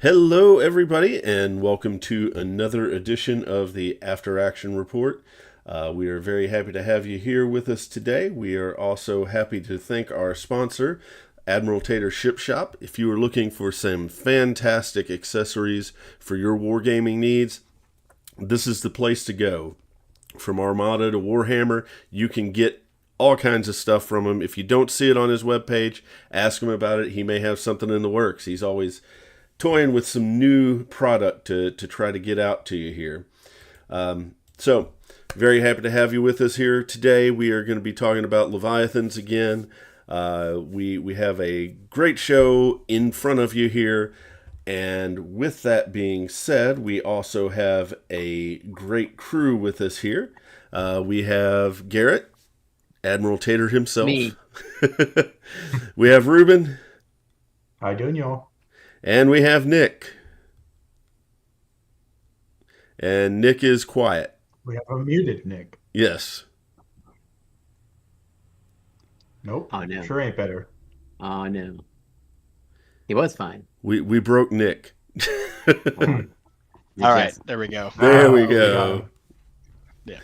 Hello, everybody, and welcome to another edition of the After Action Report. We are very happy to have you here with us today. We are also happy to thank our sponsor, Admiral Tater Ship Shop. If you are looking for some fantastic accessories for your wargaming needs, this is the place to go. From Armada to Warhammer, you can get all kinds of stuff from him. If you don't see it on his webpage, ask him about it. He may have something in the works. He's always toying with some new product to try to get out to you here. So, very happy to have you with us here today. We are going to be talking about Leviathans again. We have a great show in front of you here. And with that being said, we also have a great crew with us here. We have Garrett, Admiral Tater himself. Me. We have Ruben. How you doing, y'all? And we have Nick. And Nick is quiet. We have a muted Nick. Yes. Nope. Oh, no. Sure ain't better. Oh, no. He was fine. We broke Nick. All right, there we go. There we go. Yeah.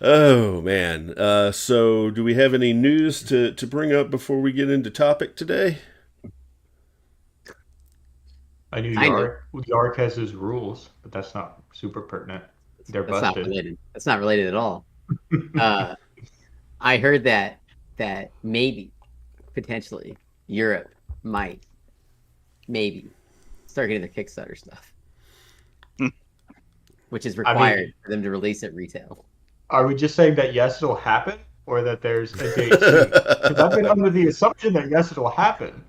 Oh, man. So do we have any news to bring up before we get into topic today? I knew Yark has his rules, but that's not super pertinent. They're That's not busted. related. That's not related at all. I heard that maybe, potentially, Europe might, maybe, start getting their Kickstarter stuff. Which is required for them to release at retail. Are we just saying that yes, it'll happen, or that there's a date? Because I've been under the assumption that yes, it'll happen.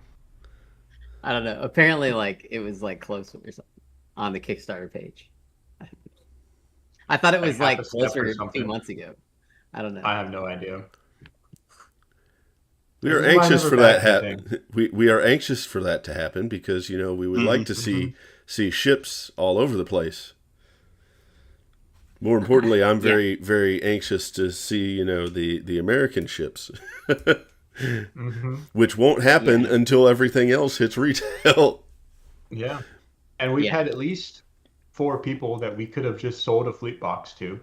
I don't know. Apparently, it was close or something on the Kickstarter page. I thought it was closer to 2 months ago. I don't know. I have no idea. We are anxious for that happen. We are anxious for that to happen because we would like to see ships all over the place. More importantly, I'm very very anxious to see the American ships. Which won't happen until everything else hits retail. Yeah. And we've had at least 4 people that we could have just sold a fleet box to.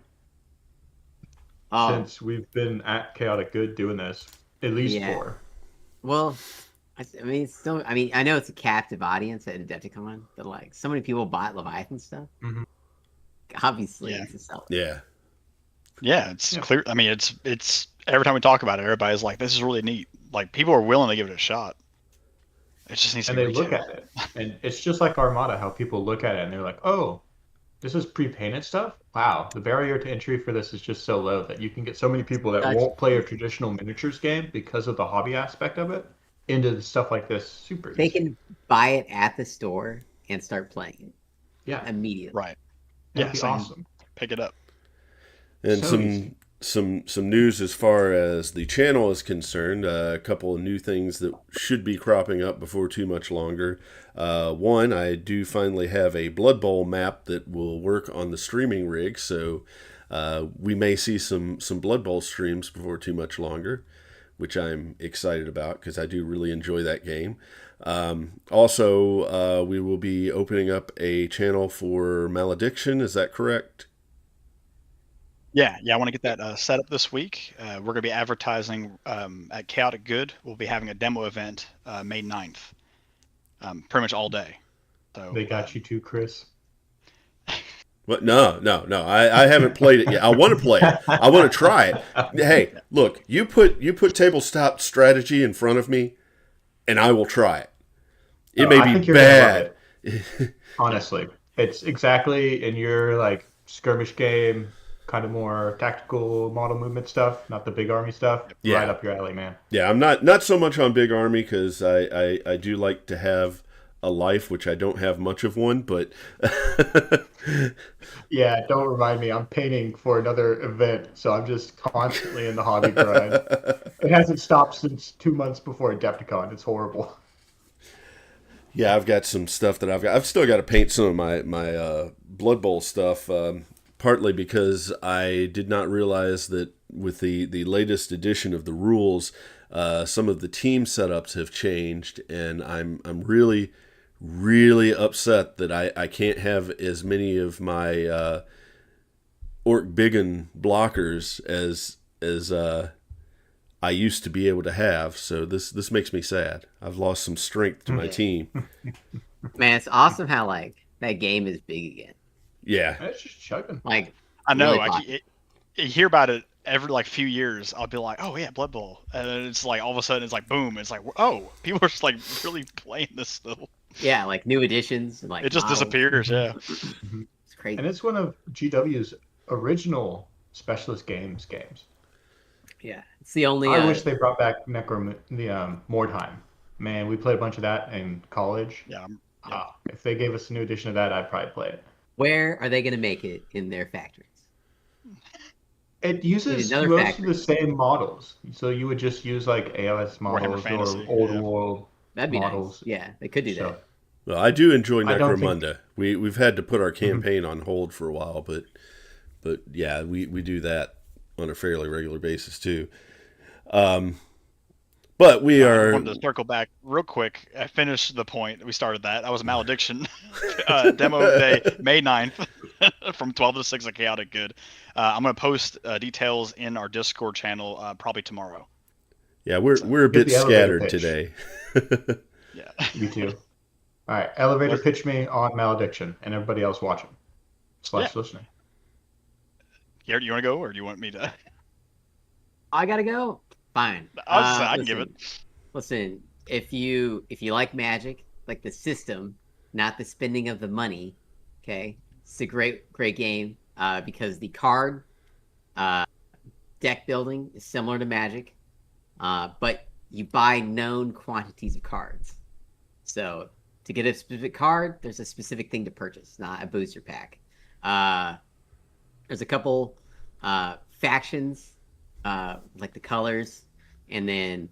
Since we've been at Chaotic Good doing this. At least 4. Well, I mean, I know it's a captive audience at Adepticon, but so many people bought Leviathan stuff. Mm-hmm. Obviously, it's a seller. Yeah. Yeah, it's clear. I mean, it's every time we talk about it, everybody's like, "This is really neat." Like, people are willing to give it a shot. It just needs to be look at it, and it's just like Armada, how people look at it and they're like, "Oh, this is pre-painted stuff. Wow, the barrier to entry for this is just so low that you can get so many people that won't play a traditional miniatures game because of the hobby aspect of it into stuff like this super easy." They can buy it at the store and start playing it. Yeah, immediately. Right. That'd be same. awesome. Pick it up. And So some news as far as the channel is concerned. A couple of new things that should be cropping up before too much longer. One, I do finally have a Blood Bowl map that will work on the streaming rig, so we may see some Blood Bowl streams before too much longer, which I'm excited about because I do really enjoy that game. Also, we will be opening up a channel for Malediction. Is that correct? Yeah. I want to get that set up this week. We're going to be advertising at Chaotic Good. We'll be having a demo event May 9th, pretty much all day. So they got you too, Chris. What? No. I haven't played it yet. I want to play it. I want to try it. Hey, look, you put tabletop strategy in front of me, and I will try it. It may be bad. Honestly, it's exactly in your skirmish game, kind of more tactical model movement stuff, not the big army stuff. Yeah. Right up your alley, man. Yeah, I'm not so much on big army because I do like to have a life, which I don't have much of one, but yeah, don't remind me. I'm painting for another event, so I'm just constantly in the hobby grind. It hasn't stopped since 2 months before Adepticon. It's horrible. Yeah, I've got some stuff that I've still got to paint some of my Blood Bowl stuff, partly because I did not realize that with the latest edition of the rules, some of the team setups have changed, and I'm really really upset that I can't have as many of my Orc Biggin blockers as I used to be able to have. So this makes me sad. I've lost some strength to my team. Man, it's awesome how like that game is big again. Yeah, it's just chugging. Like I know. really You hear about it every like few years. I'll be like, oh yeah, Blood Bowl, and then it's like all of a sudden it's like boom. It's like, oh, people are just like really playing this still. Yeah, like new editions and like it just models. disappears. Yeah, It's crazy. And it's one of GW's original specialist games. Yeah, it's the only. I wish they brought back Mordheim. Man, we played a bunch of that in college. yeah. If they gave us a new edition of that, I'd probably play it. Where are they going to make it in their factories? It uses most of the same models, so you would just use like ALS models or old world models. Nice. Yeah, they could do that. Well, I do enjoy Necromunda. We've had to put our campaign on hold for a while, but yeah, we do that on a fairly regular basis too. But we are. I wanted to circle back real quick. I finished the point. We started that. That was Malediction. Demo day, May 9th, from 12 to 6 at Chaotic Good. I'm going to post details in our Discord channel probably tomorrow. Yeah, we're a bit scattered today. Yeah. Me too. All right, elevator pitch me on Malediction and everybody else watching / listening. Garrett, you want to go or do you want me to? I gotta go. Fine. I can give it. Listen, if you like Magic, like the system, not the spending of the money, okay, it's a great game because the card deck building is similar to Magic, but you buy known quantities of cards. So to get a specific card, there's a specific thing to purchase, not a booster pack. There's a couple factions, like the colors, and then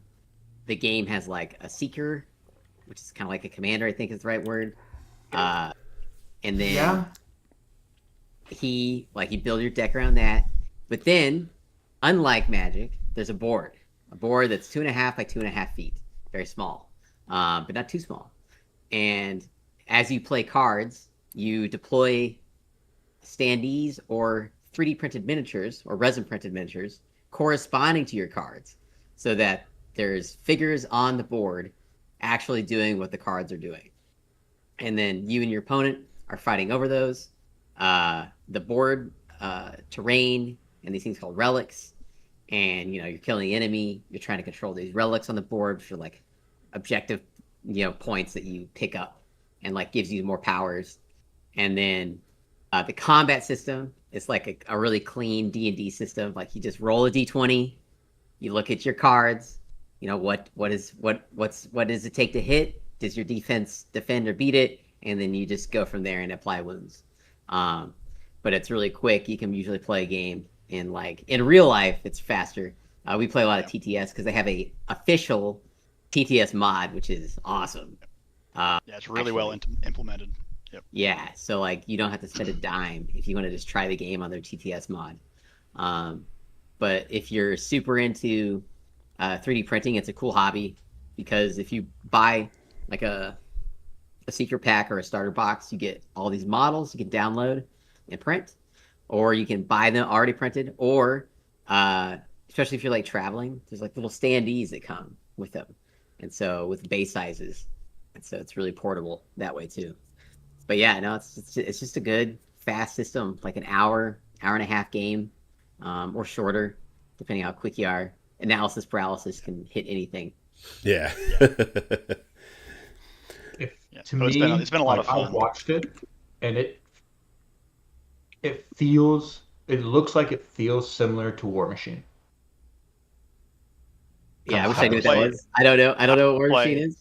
the game has like a seeker, which is kind of like a commander, I think is the right word. And then you build your deck around that. But then, unlike Magic, there's a board that's 2.5 by 2.5 feet, very small, but not too small. And as you play cards, you deploy standees or 3D printed miniatures or resin printed miniatures corresponding to your cards, so that there's figures on the board actually doing what the cards are doing. And then you and your opponent are fighting over those. The board terrain and these things called relics. And, you're killing the enemy. You're trying to control these relics on the board for, like, objective, points that you pick up and, like, gives you more powers. And then the combat system is like a really clean D&D system. Like, you just roll a D20. You look at your cards, what does it take to hit? Does your defense defend or beat it? And then you just go from there and apply wounds. But it's really quick. You can usually play a game in real life. It's faster. We play a lot of TTS because they have a official TTS mod, which is awesome. It's really well implemented. Yep. Yeah, so you don't have to spend a dime if you want to just try the game on their TTS mod. But if you're super into 3D printing, it's a cool hobby, because if you buy like a secret pack or a starter box, you get all these models you can download and print, or you can buy them already printed, or especially if you're like traveling, there's like little standees that come with them, and so with base sizes, and so it's really portable that way too. But yeah, no, it's just a good fast system, like an hour and a half game. Or shorter, depending how quick you are. Analysis paralysis can hit anything. Yeah. To me, it's been a lot of fun. I've watched it, and it looks like it feels similar to War Machine. Yeah, I wish I knew what that was. I don't know what War Machine is.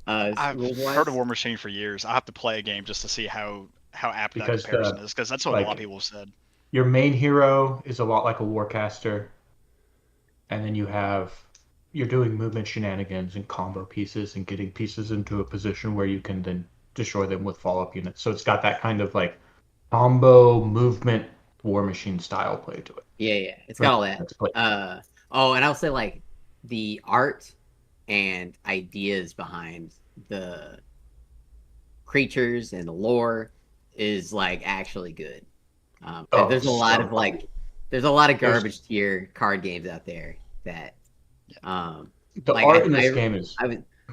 I've heard of War Machine for years. I have to play a game just to see how apt that comparison is, because that's what a lot of people have said. Your main hero is a lot like a Warcaster, and then you're doing movement shenanigans and combo pieces and getting pieces into a position where you can then destroy them with follow-up units. So it's got that kind of like combo movement War Machine style play to it. Yeah, it's got all that. And I'll say like the art and ideas behind the creatures and the lore is like actually good. Oh, there's a lot so of like, there's a lot of garbage tier card games out there that, the like art in this game is.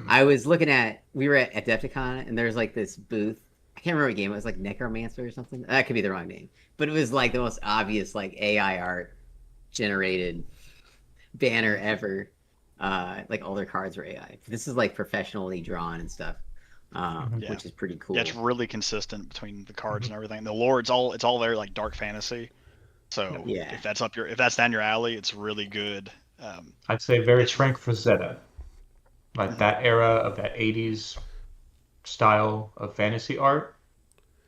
I was looking at, we were at Adepticon and there's like this booth. I can't remember what game it was, like Necromancer or something. That could be the wrong name, but it was like the most obvious like AI art generated banner ever. Like all their cards were AI. This is like professionally drawn and stuff, which is pretty cool. Yeah, it's really consistent between the cards and everything. The lore, it's all there, like dark fantasy. So Yeah. if that's down your alley, it's really good. I'd say very Frank Frazetta. Like that era of that 80s style of fantasy art,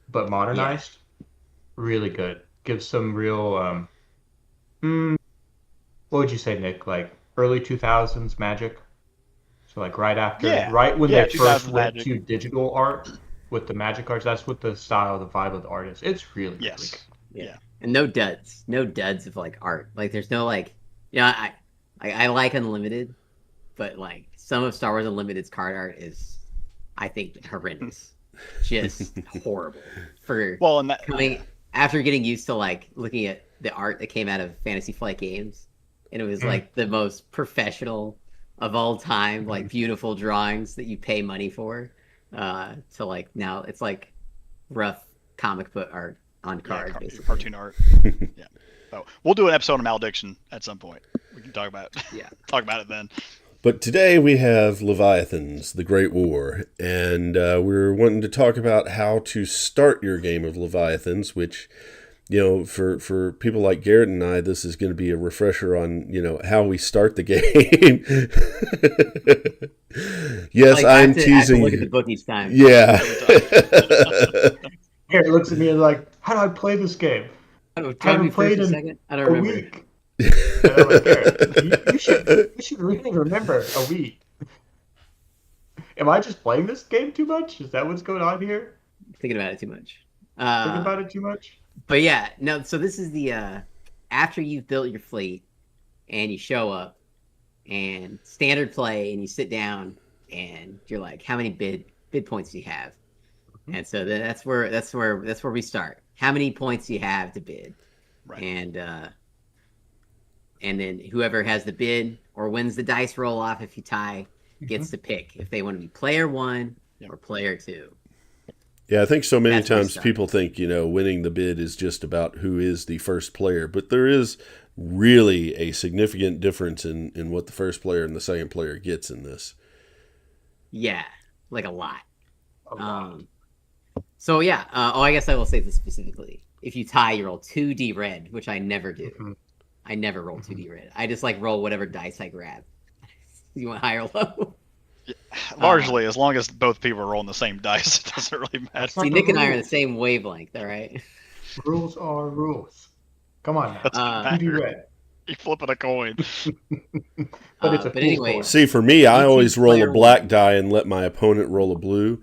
but modernized. Really good. Gives some real, what would you say, Nick? Like early 2000s Magic? So like right when they first went to digital art with the Magic cards, that's what the style, the vibe of the art is. It's really, really good. Yeah. And no duds of like art. Like there's no like, I like Unlimited, but like some of Star Wars Unlimited's card art is, I think, horrendous, just horrible. Coming after getting used to like looking at the art that came out of Fantasy Flight Games, and it was like the most professional of all time, like beautiful drawings that you pay money for. To like now it's like rough comic book art on cards, basically. Cartoon art. Yeah. So we'll do an episode on Malediction at some point. We can talk about it then. But today we have Leviathans, the Great War, and we're wanting to talk about how to start your game of Leviathans, which, for people like Garrett and I, this is going to be a refresher on, how we start the game. Yes, I'm teasing. Look at the book each time. Yeah. Garrett looks at me and like, how do I play this game? I haven't played in I don't remember. Week. And I'm like, Garrett, you should really remember a week. Am I just playing this game too much? Is that what's going on here? Thinking about it too much. Thinking about it too much? But yeah, no, so this is the, after you've built your fleet and you show up and standard play and you sit down and you're like, how many bid points do you have? And so that's where we start. How many points do you have to bid? Right. And then whoever has the bid or wins the dice roll off if you tie gets to pick if they want to be player 1 or player 2. Yeah, I think so many times people think, winning the bid is just about who is the first player, but there is really a significant difference in what the first player and the second player gets in this. Yeah, like a lot. So yeah, I guess I will say this specifically. If you tie, you roll 2D red, which I never do. I never roll 2D red. I just like roll whatever dice I grab. You want high or low? Yeah, largely, as long as both people are rolling the same dice, it doesn't really matter. See, Nick and I are the same wavelength, all right? Rules are rules. Come on now. 2D red. You flipping a coin. But it's a but anyway. See, for me, I always roll a black die and let my opponent roll a blue.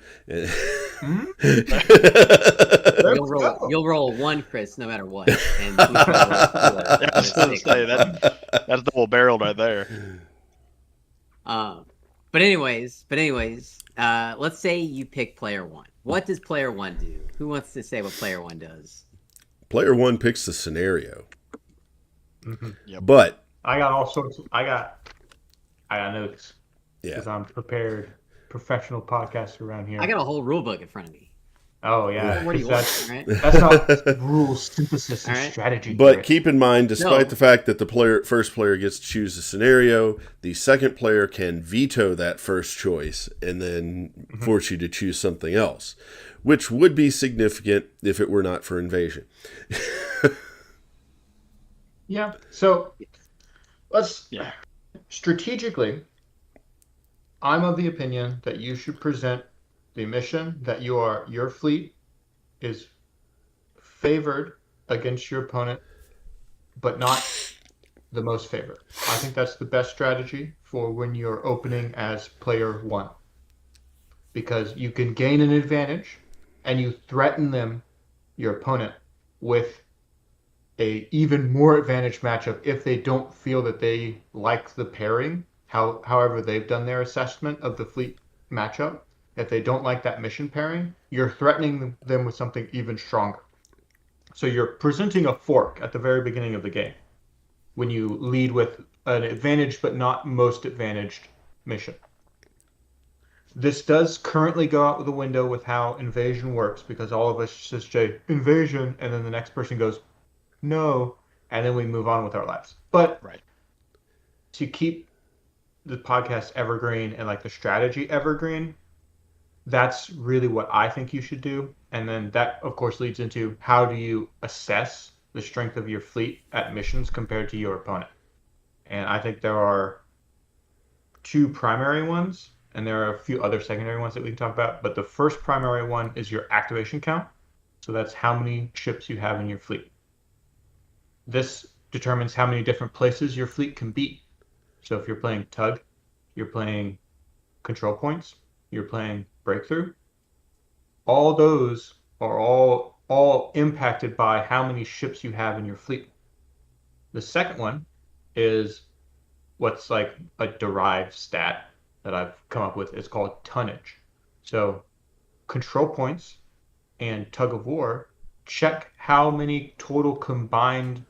You'll roll 1, Chris, no matter what. And I was going to say, that's double barreled right there. But anyways, let's say you pick player 1. What does player 1 do? Who wants to say what player 1 does? Player 1 picks the scenario. Yep. But I got all sorts. I got notes because I'm prepared. Professional podcaster around here. I got a whole rule book in front of me. Oh yeah, what do you want? Right? That's not rule synthesis and strategy. But keep in mind, despite the fact that the first player gets to choose a scenario, the second player can veto that first choice and then force you to choose something else, which would be significant if it were not for invasion. Yeah. So let's strategically. I'm of the opinion that you should present the mission that your fleet is favored against your opponent, but not the most favored. I think that's the best strategy for when you're opening as player 1, because you can gain an advantage and you threaten your opponent, with a even more advantage matchup if they don't feel that they like the pairing. However they've done their assessment of the fleet matchup, if they don't like that mission pairing, you're threatening them with something even stronger. So you're presenting a fork at the very beginning of the game when you lead with an advantaged but not most advantaged mission. This does currently go out the window with how invasion works, because all of us just say invasion and then the next person goes no, and then we move on with our lives. But Right. to keep the podcast evergreen and like the strategy evergreen, that's really what I think you should do. And then that, of course, leads into how do you assess the strength of your fleet at missions compared to your opponent. And I think there are two primary ones, and there are a few other secondary ones that we can talk about. But the first primary one is your activation count. So that's how many ships you have in your fleet. This determines how many different places your fleet can be. So if you're playing tug, you're playing control points, you're playing breakthrough, all those are all impacted by how many ships you have in your fleet. The second one is what's like a derived stat that I've come up with. It's called tonnage. So control points and tug of war check how many total combined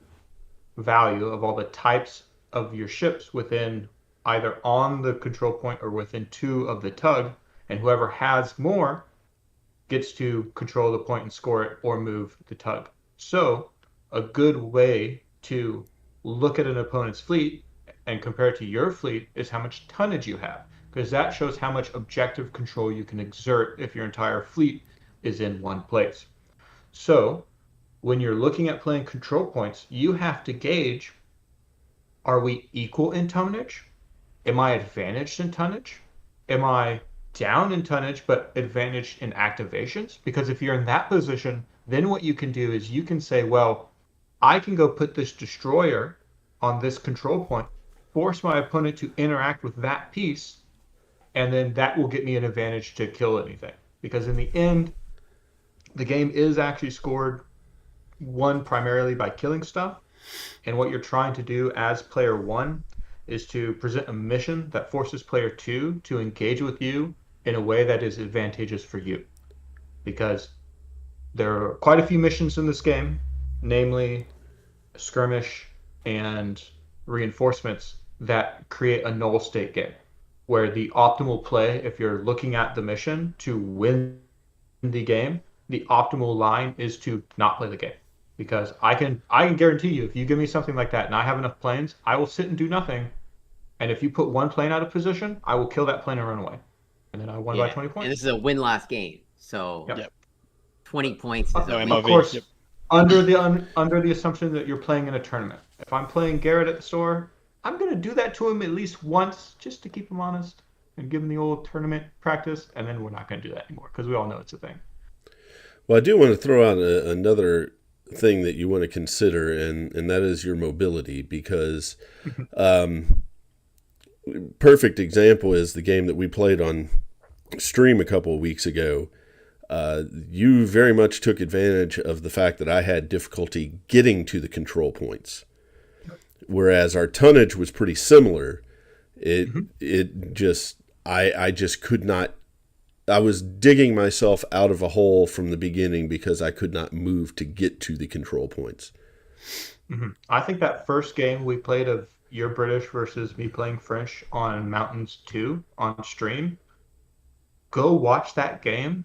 value of all the types of your ships within either on the control point or within two of the tug, and whoever has more gets to control the point and score it or move the tug. So a good way to look at an opponent's fleet and compare it to your fleet is how much tonnage you have, because that shows how much objective control you can exert if your entire fleet is in one place. So when you're looking at playing control points, you have to gauge, are we equal in tonnage? Am I advantaged in tonnage? Am I down in tonnage but advantaged in activations? Because if you're in that position, then what you can do is you can say, well, I can go put this destroyer on this control point, force my opponent to interact with that piece, and then that will get me an advantage to kill anything. Because in the end, the game is actually scored one primarily by killing stuff, and what you're trying to do as player one is to present a mission that forces player two to engage with you in a way that is advantageous for you. Because there are quite a few missions in this game, namely skirmish and reinforcements, that create a null state game, where the optimal play, if you're looking at the mission to win the game, the optimal line is to not play the game. Because I can guarantee you, if you give me something like that and I have enough planes, I will sit and do nothing. And if you put one plane out of position, I will kill that plane and run away. And then I won by 20 points. And this is a win-loss game. So Yep. 20 points is No a win. MOV. Of course, Yep. under the assumption that you're playing in a tournament. If I'm playing Garrett at the store, I'm going to do that to him at least once just to keep him honest and give him the old tournament practice. And then we're not going to do that anymore because we all know it's a thing. Well, I do want to throw out another thing that you want to consider, and that is your mobility, because perfect example is the game that we played on stream a couple of weeks ago. You very much took advantage of the fact that I had difficulty getting to the control points, whereas our tonnage was pretty similar. It just I just could not. I was digging myself out of a hole from the beginning because I could not move to get to the control points. I think that first game we played of your British versus me playing French on Mountains 2 on stream, go watch that game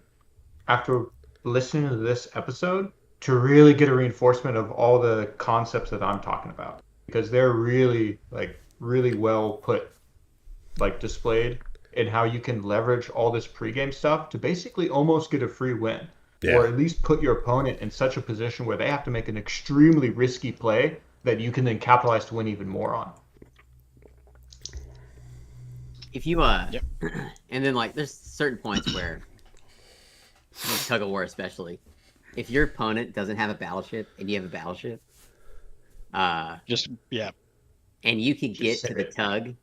after listening to this episode to really get a reinforcement of all the concepts that I'm talking about, because they're really well put, displayed in how you can leverage all this pregame stuff to basically almost get a free win. Yeah. Or at least put your opponent in such a position where they have to make an extremely risky play that you can then capitalize to win even more on. If you and then there's certain points where tug of war especially, if your opponent doesn't have a battleship and you have a battleship, and you can get to the tug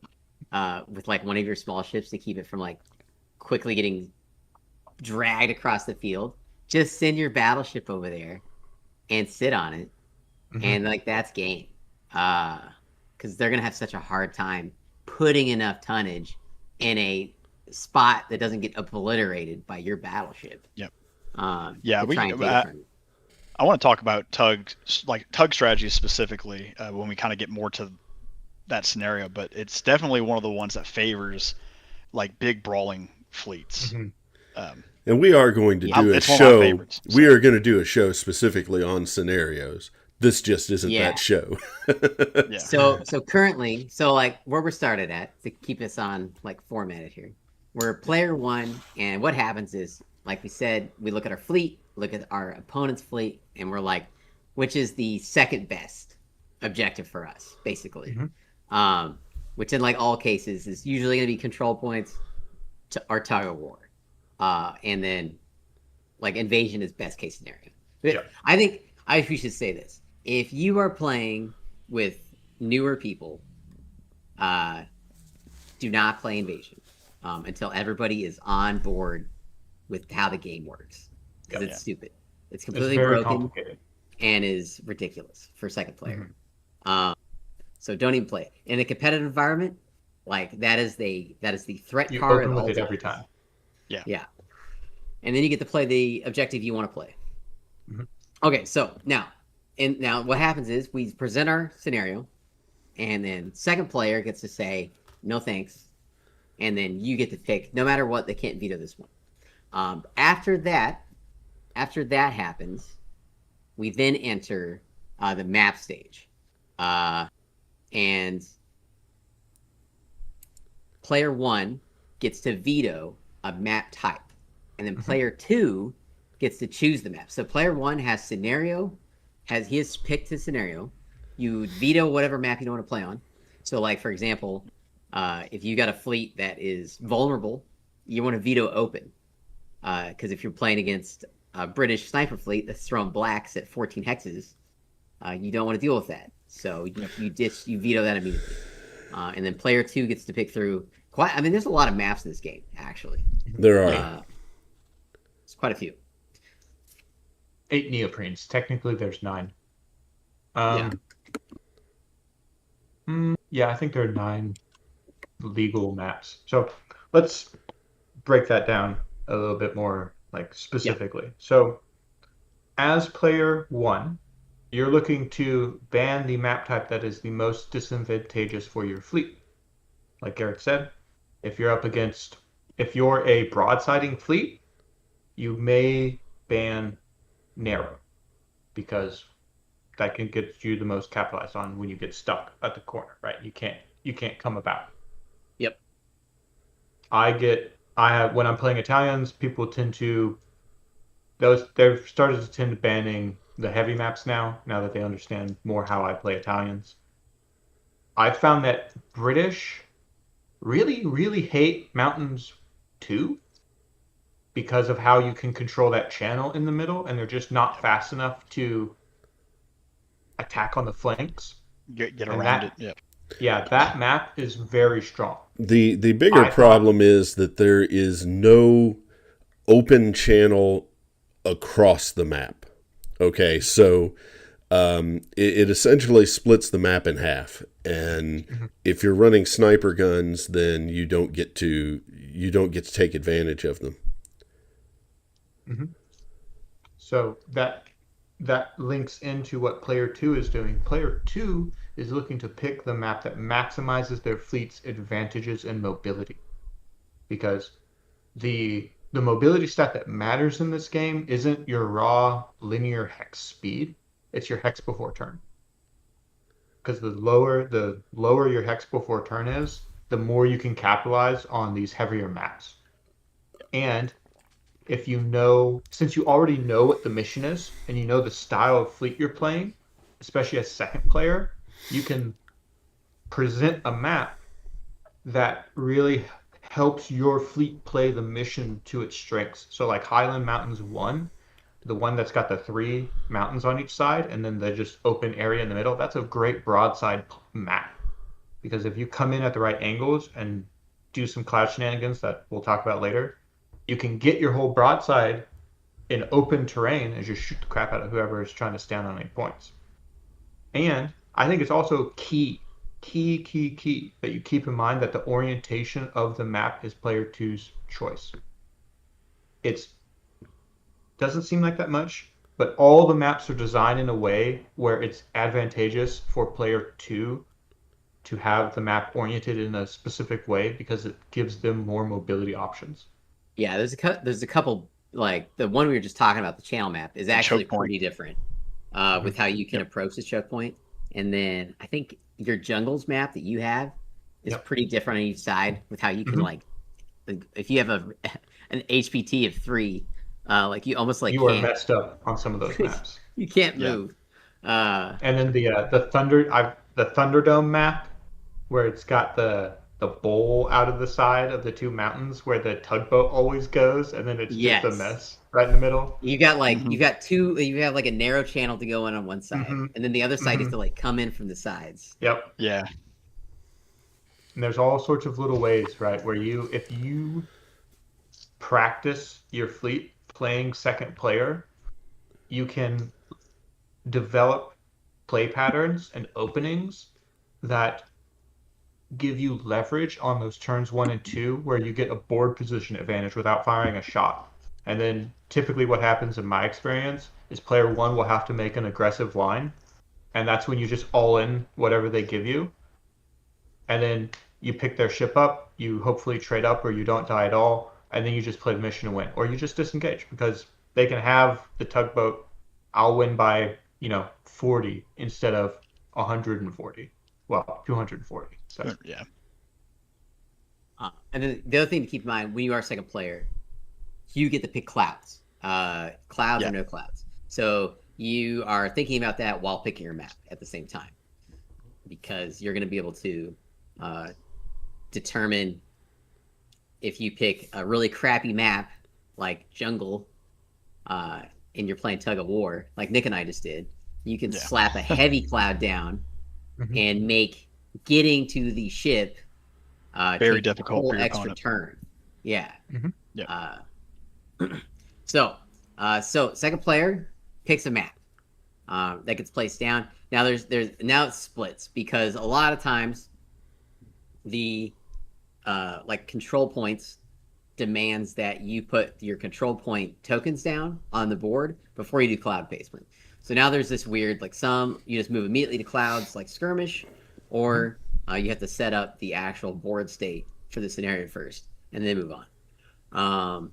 with one of your small ships to keep it from quickly getting dragged across the field, just send your battleship over there and sit on it, and that's game. Because they're gonna have such a hard time putting enough tonnage in a spot that doesn't get obliterated by your battleship. Yep. To try and take it from you. I want to talk about tug strategies specifically when we kind of get more to that scenario, but it's definitely one of the ones that favors like big brawling fleets. And we are going to do a show. We are going to do a show specifically on scenarios. This just isn't that show. So currently, like where we're started at to keep us on like formatted here, we're player 1, and what happens is, like we said, we look at our fleet, look at our opponent's fleet, and we're like, which is the second best objective for us, basically. Which in like all cases is usually going to be control points or tug of war. And then like invasion is best case scenario. But I think we should say this. If you are playing with newer people, do not play invasion until everybody is on board with how the game works. Because it's stupid. It's completely broken and is ridiculous for second player. So don't even play it. In a competitive environment, like that is the threat card open with it every time. Yeah. And then you get to play the objective you want to play. Okay, so now what happens is we present our scenario, and then second player gets to say no thanks, and then you get to pick. No matter what, they can't veto this one. After that happens, we then enter the map stage, and player 1 gets to veto a map type, and then player 2 gets to choose the map. So player 1 has scenario. He has picked his scenario. You veto whatever map you don't want to play on. So, like, for example, if you got a fleet that is vulnerable, you want to veto open. Because if you're playing against a British sniper fleet that's throwing blacks at 14 hexes, you don't want to deal with that. So you veto that immediately. And then player 2 gets to pick through there's a lot of maps in this game, actually. There are. It's quite a few. 8 neoprenes. Technically, there's 9. I think there are 9 legal maps. So let's break that down a little bit more, like specifically. So, as player 1, you're looking to ban the map type that is the most disadvantageous for your fleet. Like Garrett said, if you're a broadsiding fleet, you may ban narrow, because that can get you the most capitalized on when you get stuck at the corner, right? You can't come about. Yep. When I'm playing Italians, people tend to they've started to tend to banning the heavy maps now that they understand more how I play Italians. I found that British really, really hate Mountains 2 because of how you can control that channel in the middle, and they're just not fast enough to attack on the flanks. Get around it. Yeah, that map is very strong. The bigger problem is that there is no open channel across the map. Okay, so it essentially splits the map in half, and if you're running sniper guns, then you don't get to take advantage of them. So that links into what player 2 is doing. Player 2 is looking to pick the map that maximizes their fleet's advantages in mobility, because the mobility stat that matters in this game isn't your raw linear hex speed, it's your hex before turn. Because the lower your hex before turn is, the more you can capitalize on these heavier maps. And since you already know what the mission is, and you know the style of fleet you're playing, especially as second player, you can present a map that really helps your fleet play the mission to its strengths. So like Highland Mountains 1, the one that's got the 3 mountains on each side and then the just open area in the middle, that's a great broadside map. Because if you come in at the right angles and do some cloud shenanigans that we'll talk about later, you can get your whole broadside in open terrain and just shoot the crap out of whoever is trying to stand on any points. And I think it's also key key that you keep in mind that the orientation of the map is player two's choice. It doesn't seem like that much, but all the maps are designed in a way where it's advantageous for player two to have the map oriented in a specific way because it gives them more mobility options. Yeah, there's a couple, like the one we were just talking about, the channel map is actually pretty different with how you can approach the choke point. And then I think your jungles map that you have is pretty different on each side with how you can like if you have an HPT of 3, like you almost like you are messed up on some of those maps. You can't move. And then the Thunderdome map, where it's got the bowl out of the side of the two mountains where the tugboat always goes, and then it's just a mess right in the middle. You got like you have like a narrow channel to go in on one side, and then the other side is to like come in from the sides. Yep. Yeah. And there's all sorts of little ways, right, where if you practice your fleet playing second player, you can develop play patterns and openings that give you leverage on those turns 1 and 2 where you get a board position advantage without firing a shot. And then typically what happens in my experience is player 1 will have to make an aggressive line, and that's when you just all in whatever they give you. And then you pick their ship up, you hopefully trade up or you don't die at all, and then you just play the mission to win. Or you just disengage because they can have the tugboat, I'll win by, 40 instead of 140. Well, 240. So. Yeah. And then the other thing to keep in mind, when you are second player, you get to pick clouds. Clouds or no clouds. So you are thinking about that while picking your map at the same time. Because you're going to be able to determine if you pick a really crappy map like jungle and you're playing tug of war, like Nick and I just did, you can slap a heavy cloud down and make getting to the ship very difficult for your extra opponent. turn. Yeah. Yeah. So second player picks a map that gets placed down. Now now it splits because a lot of times the like control points demands that you put your control point tokens down on the board before you do cloud placement. So now there's this weird, like some you just move immediately to clouds like skirmish, or you have to set up the actual board state for the scenario first and then move on.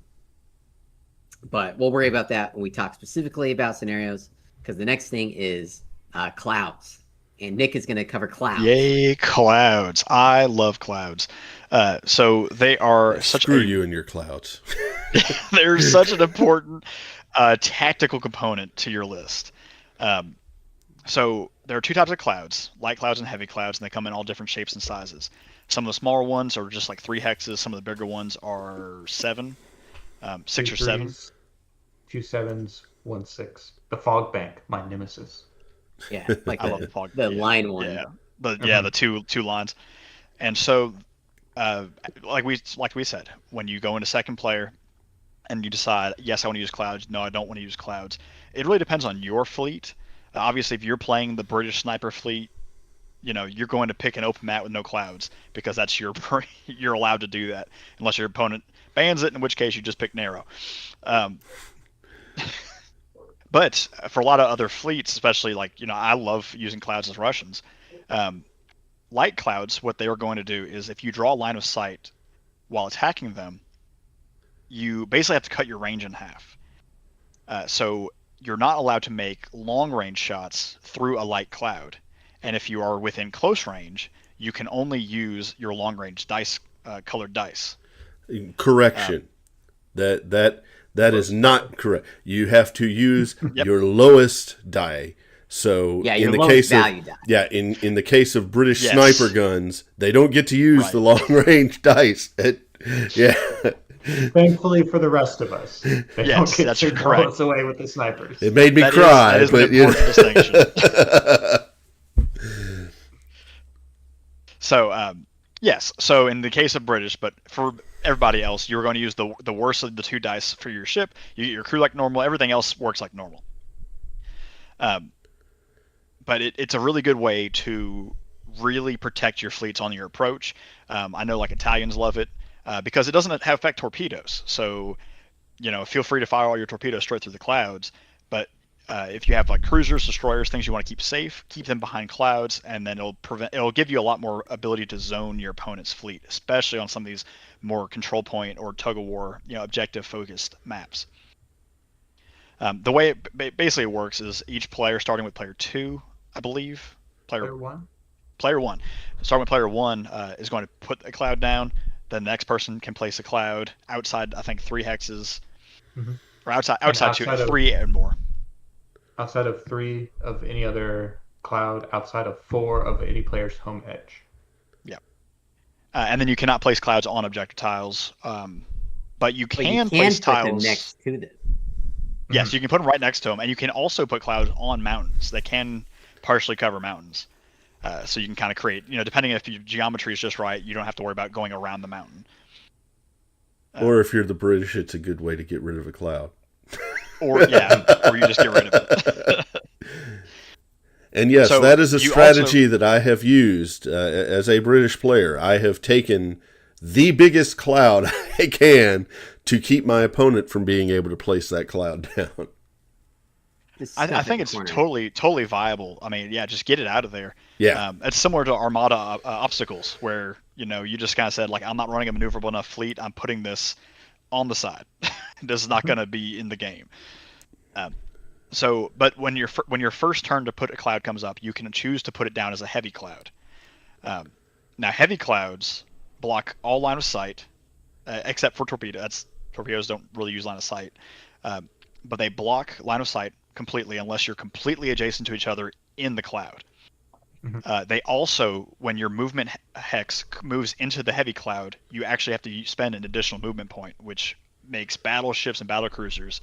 But we'll worry about that when we talk specifically about scenarios, because the next thing is clouds. And Nick is going to cover clouds. Yay, clouds. I love clouds. So they are Screw you and your clouds. They're such an important tactical component to your list. So there are two types of clouds, light clouds and heavy clouds, and they come in all different shapes and sizes. Some of the smaller ones are just like 3 hexes. Some of the bigger ones are 7, 6 or 7. 2 7s, 1 6. The fog bank, my nemesis. Yeah, like I love the fog. Line one. Yeah, the two lines. And so, like we said, when you go into second player, and you decide, yes, I want to use clouds. No, I don't want to use clouds. It really depends on your fleet. Obviously, if you're playing the British sniper fleet, you're going to pick an open map with no clouds because that's you're allowed to do that unless your opponent bans it, in which case you just pick narrow. But for a lot of other fleets, especially like, I love using clouds as Russians. Light clouds, what they are going to do is if you draw a line of sight while attacking them, you basically have to cut your range in half. So you're not allowed to make long range shots through a light cloud. And if you are within close range, you can only use your long range dice, colored dice. Correction. That is not correct. You have to use your lowest die. So in the case of in the case of British sniper guns, they don't get to use the long range dice. Thankfully for the rest of us, they don't get to correct. blow us away with the snipers. It made me cry. That is an important distinction. So yes. So in the case of British, but for everybody else, you're going to use the worst of the 2 dice for your ship. You get your crew like normal. Everything else works like normal. But it's a really good way to really protect your fleets on your approach. I know like Italians love it because it doesn't affect torpedoes. So, feel free to fire all your torpedoes straight through the clouds. But if you have like cruisers, destroyers, things you want to keep safe, keep them behind clouds, and then it'll give you a lot more ability to zone your opponent's fleet, especially on some of these more control point or tug of war, objective focused maps. The way it basically works is each player, starting with player 2, I believe. Player 1. Player 1. Starting with player 1 is going to put a cloud down. The next person can place a cloud outside, I think, 3 hexes. Mm-hmm. Or outside 3 and more. Outside of 3 of any other cloud, outside of 4 of any player's home edge. Yeah. And then you cannot place clouds on objective tiles. But you can place put tiles them next to them. Yes, you can put them right next to them, and you can also put clouds on mountains. They can partially cover mountains. So you can kind of create, depending if your geometry is just right, you don't have to worry about going around the mountain. Or if you're the British, it's a good way to get rid of a cloud. Or you just get rid of it. And yes, So that is a you strategy that I have used as a British player. I have taken the biggest cloud I can to keep my opponent from being able to place that cloud down. I think it's totally viable. I mean, yeah, just get it out of there. Yeah. It's similar to Armada obstacles, where you just kind of said like, I'm not running a maneuverable enough fleet. I'm putting this on the side. This is not going to be in the game. But when your first turn to put a cloud comes up, you can choose to put it down as a heavy cloud. Now, heavy clouds block all line of sight, except for torpedoes. Torpedoes don't really use line of sight, but they block line of sight completely unless you're completely adjacent to each other in the cloud. Mm-hmm. They also, when your movement hex moves into the heavy cloud, you actually have to spend an additional movement point, which makes battleships and battlecruisers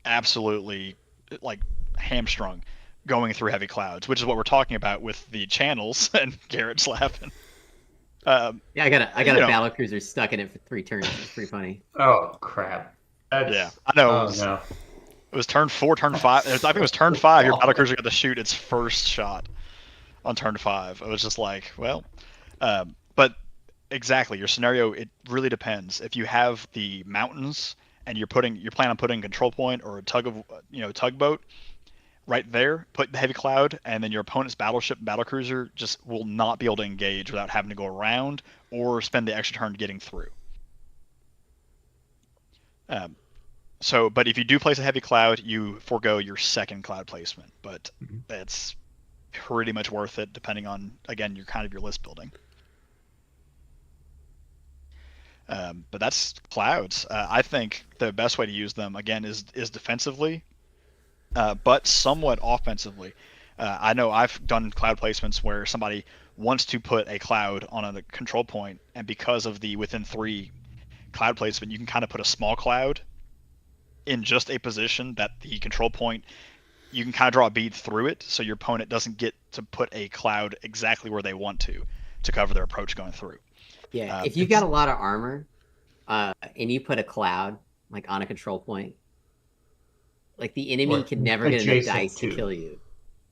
absolutely like hamstrung going through heavy clouds, which is what we're talking about with the channels. And Garrett's laughing. Yeah, I got a battlecruiser stuck in it for 3 turns. It's pretty funny. Oh crap! Yeah, I know. No. It was turn 4, turn 5. I think it was turn 5. Your battlecruiser got to shoot its first shot on turn 5. It was just like, well, but exactly your scenario. It really depends. If you have the mountains and you're planning on putting a control point or a tugboat right there, put the heavy cloud, and then your opponent's battleship and battlecruiser just will not be able to engage without having to go around or spend the extra turn getting through. But if you do place a heavy cloud, you forego your second cloud placement, but it's pretty much worth it depending on, again, your list building. But that's clouds. I think the best way to use them, again, is defensively, but somewhat offensively. I know I've done cloud placements where somebody wants to put a cloud on a control point, and because of the within 3 cloud placement, you can kind of put a small cloud in just a position that the control point, you can kind of draw a bead through it, so your opponent doesn't get to put a cloud exactly where they want to cover their approach going through. Yeah, if you've got a lot of armor, and you put a cloud like on a control point, like the enemy can never get enough dice to kill you.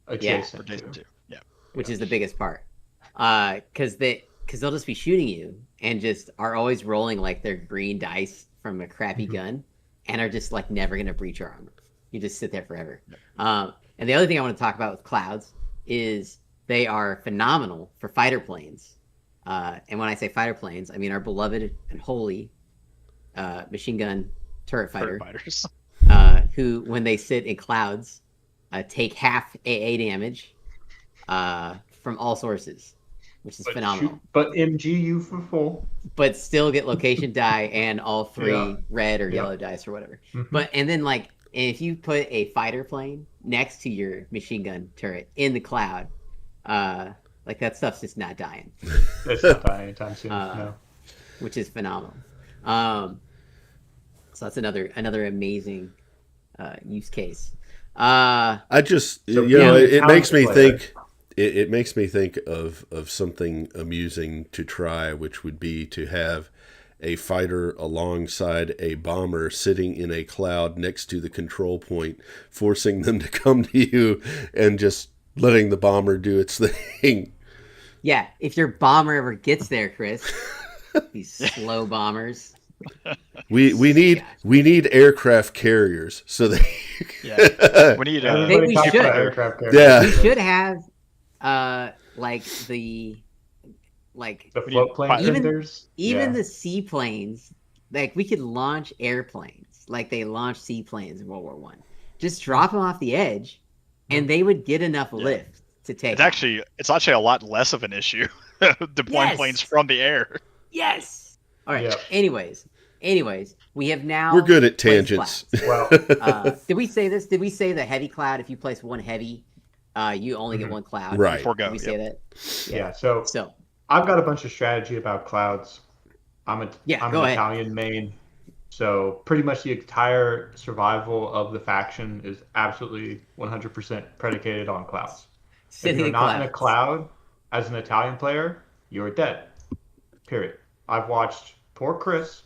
Adjacent to, yeah. Which is the biggest part, because they'll just be shooting you and just are always rolling like their green dice from a crappy gun, and are just like never gonna breach your armor. You just sit there forever. And the other thing I want to talk about with clouds is they are phenomenal for fighter planes. And when I say fighter planes, I mean our beloved and holy machine gun turret fighters, who, when they sit in clouds, take half AA damage from all sources, which is phenomenal. But MGU for full. But still get location die and all 3 red or yellow dice or whatever. But and then like if you put a fighter plane next to your machine gun turret in the cloud, like that stuff's just not dying. It's not dying anytime soon. No. Which is phenomenal. So that's another amazing use case. It makes me think. It makes me think of something amusing to try, which would be to have a fighter alongside a bomber sitting in a cloud next to the control point, forcing them to come to you and just letting the bomber do its thing. Yeah, if your bomber ever gets there, Chris, these slow bombers. We need aircraft carriers so they. Yeah, we need Everybody we talks should. about aircraft Yeah. carriers. We should have like the float plane even defenders. the seaplanes. Like we could launch airplanes like they launched seaplanes in World War One. Just drop them off the edge, and they would get enough lift to take. It's actually a lot less of an issue deploying planes from the air. Yes. All right. Anyways, we have now. We're good at tangents. Well, did we say this? Did we say the heavy cloud? If you place one heavy, you only get one cloud. Right. Before go. Did we say that? Yeah. So I've got a bunch of strategy about clouds. I'm an Italian main, so pretty much the entire survival of the faction is absolutely 100% predicated on clouds. If you're not in a cloud as an Italian player, you're dead. Period. I've watched poor Chris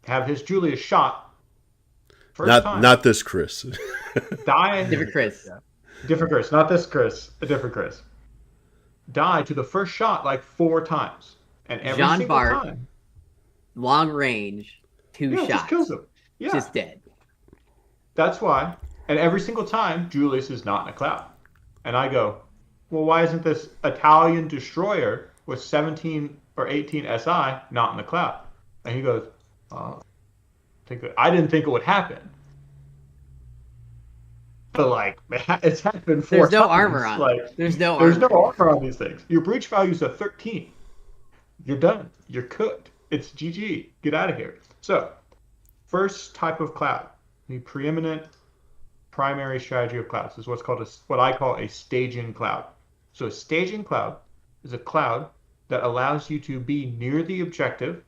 have his Julius shot. Not this Chris. Die. Different Chris. Different Chris. Not this Chris. A different Chris. Die to the first shot like 4 times. And every Jean single Bart, time. long range, 2 shots. Just kills him. Yeah. Just dead. That's why. And every single time, Julius is not in a cloud. And I go, well, why isn't this Italian destroyer with 17 or 18 SI not in the cloud? And he goes, I didn't think it would happen. But it's happened 4 times. There's no armor on. There's no armor on these things. Your breach value is a 13. You're done. You're cooked. It's GG. Get out of here. So, first type of cloud, the preeminent primary strategy of clouds is what I call a staging cloud. So a staging cloud is a cloud that allows you to be near the objective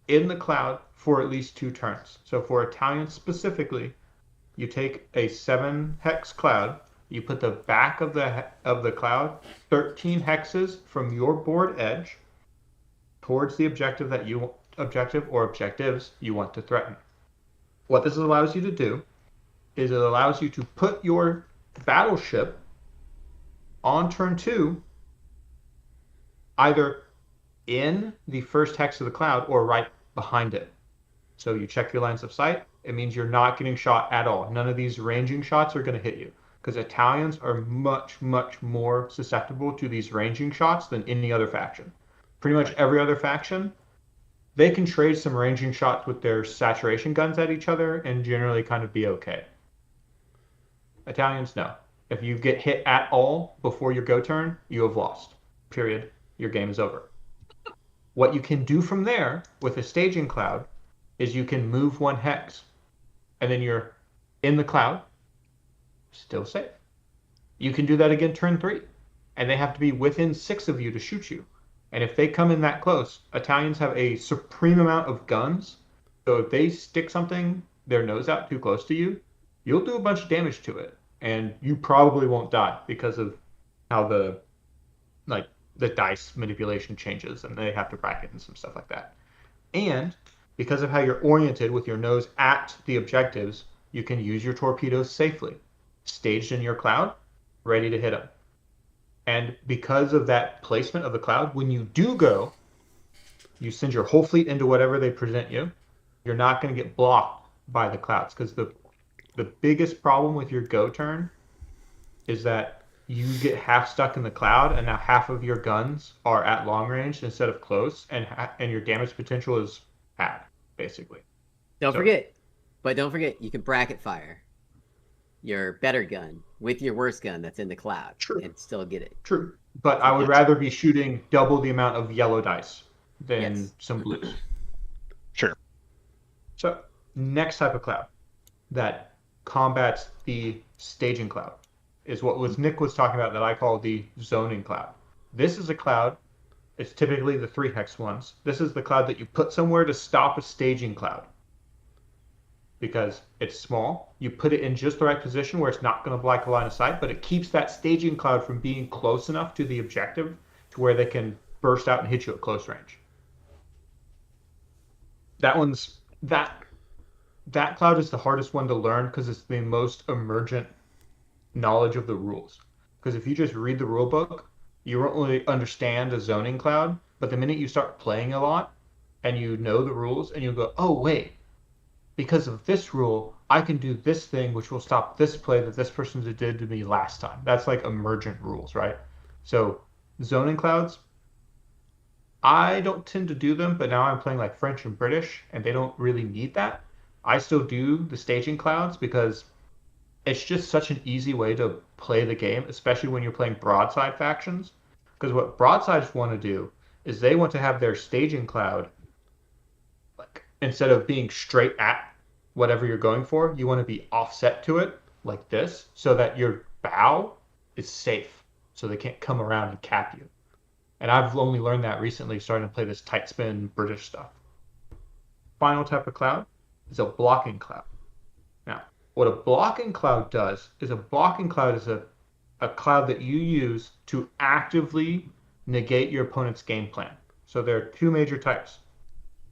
in the cloud for at least 2 turns. So for Italians specifically, you take a 7 hex cloud, you put the back of the cloud 13 hexes from your board edge towards the objective or objectives you want to threaten. What this allows you to do is it allows you to put your battleship on turn 2 either in the first hex of the cloud or right behind it. So you check your lines of sight. It means you're not getting shot at all. None of these ranging shots are going to hit you because Italians are much, much more susceptible to these ranging shots than any other faction. Pretty much every other faction, they can trade some ranging shots with their saturation guns at each other and generally kind of be okay. Italians, no. If you get hit at all before your go turn, you have lost. Period. Your game is over. What you can do from there with a staging cloud is you can move 1 hex and then you're in the cloud, still safe. You can do that again turn 3 and they have to be within 6 of you to shoot you. And if they come in that close, Italians have a supreme amount of guns. So if they stick their nose out too close to you, you'll do a bunch of damage to it. And you probably won't die because of how the dice manipulation changes and they have to bracket and some stuff like that. And because of how you're oriented with your nose at the objectives, you can use your torpedoes safely, staged in your cloud, ready to hit them. And because of that placement of the cloud, when you do go, you send your whole fleet into whatever they present you. You're not going to get blocked by the clouds because the biggest problem with your go turn is that you get half stuck in the cloud and now half of your guns are at long range instead of close and your damage potential is bad, basically. Don't forget, you can bracket fire your better gun with your worst gun that's in the cloud and still get it. True. But I would rather be shooting double the amount of yellow dice than some blues. Sure. So, next type of cloud that combats the staging cloud is what Nick was talking about that I call the zoning cloud. This is a cloud. It's typically the 3 hex ones. This is the cloud that you put somewhere to stop a staging cloud. Because it's small, you put it in just the right position where it's not going to block a line of sight, but it keeps that staging cloud from being close enough to the objective to where they can burst out and hit you at close range. That cloud is the hardest one to learn because it's the most emergent knowledge of the rules. Because if you just read the rule book, you don't really understand a zoning cloud, but the minute you start playing a lot and you know the rules and you go, oh, wait, because of this rule, I can do this thing, which will stop this play that this person did to me last time. That's like emergent rules, right? So zoning clouds, I don't tend to do them, but now I'm playing like French and British, and they don't really need that. I still do the staging clouds because it's just such an easy way to play the game, especially when you're playing broadside factions. Because what broadsides want to do is they want to have their staging cloud, like instead of being straight at whatever you're going for, you want to be offset to it like this, so that your bow is safe, so they can't come around and cap you. And I've only learned that recently, starting to play this tight spin British stuff. Final type of cloud is a blocking cloud. Now, what a blocking cloud does is a cloud that you use to actively negate your opponent's game plan. So there are two major types.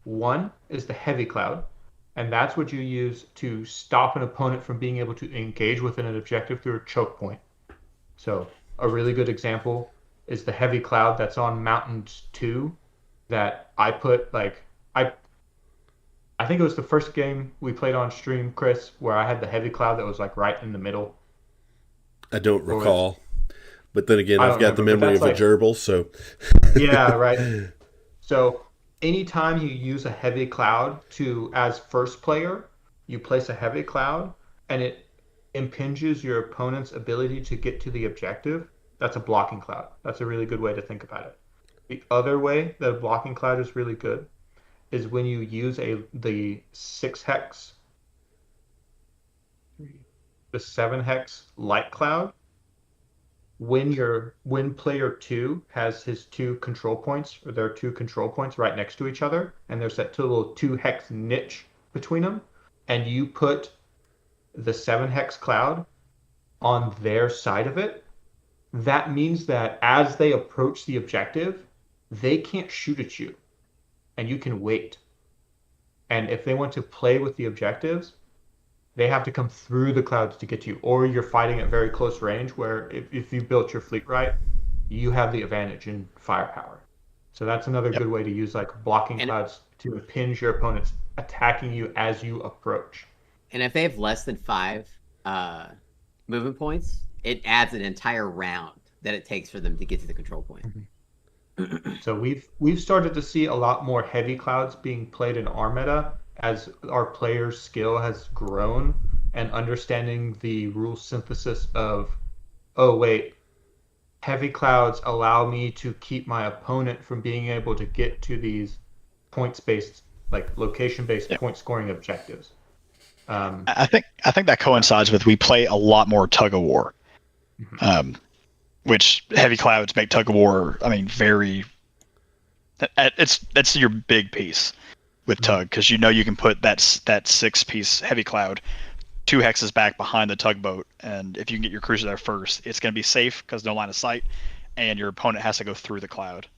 One is the heavy cloud, and that's what you use to stop an opponent from being able to engage within an objective through a choke point. So a really good example is the heavy cloud that's on Mountains 2 that I put like I think it was the first game we played on stream, Chris, where I had the heavy cloud that was like right in the middle. I don't recall. But then again, I've got the remember, memory of a gerbil, so. Yeah, right. So anytime you use a heavy cloud as first player, you place a heavy cloud and it impinges your opponent's ability to get to the objective. That's a blocking cloud. That's a really good way to think about it. The other way that a blocking cloud is really good is when you use the 6-hex, the 7-hex light cloud. When player 2 has his two control points, or there are two control points right next to each other, and there's that little 2-hex niche between them, and you put the 7-hex cloud on their side of it, that means that as they approach the objective, they can't shoot at you, and you can wait. And if they want to play with the objectives, they have to come through the clouds to get to you, or you're fighting at very close range where if you built your fleet right, you have the advantage in firepower. So that's another good way to use like blocking clouds to impinge your opponents attacking you as you approach. And if they have less than 5 movement points, it adds an entire round that it takes for them to get to the control point. So we've started to see a lot more heavy clouds being played in our meta as our players' skill has grown and understanding the rule synthesis of, oh wait, heavy clouds allow me to keep my opponent from being able to get to these points-based, like location-based point scoring objectives. I think that coincides with we play a lot more tug of war, which heavy clouds make tug of war. I mean, that's your big piece with tug, because you can put that 6-piece heavy cloud 2 hexes back behind the tugboat, and if you can get your cruiser there first, it's going to be safe because no line of sight, and your opponent has to go through the cloud.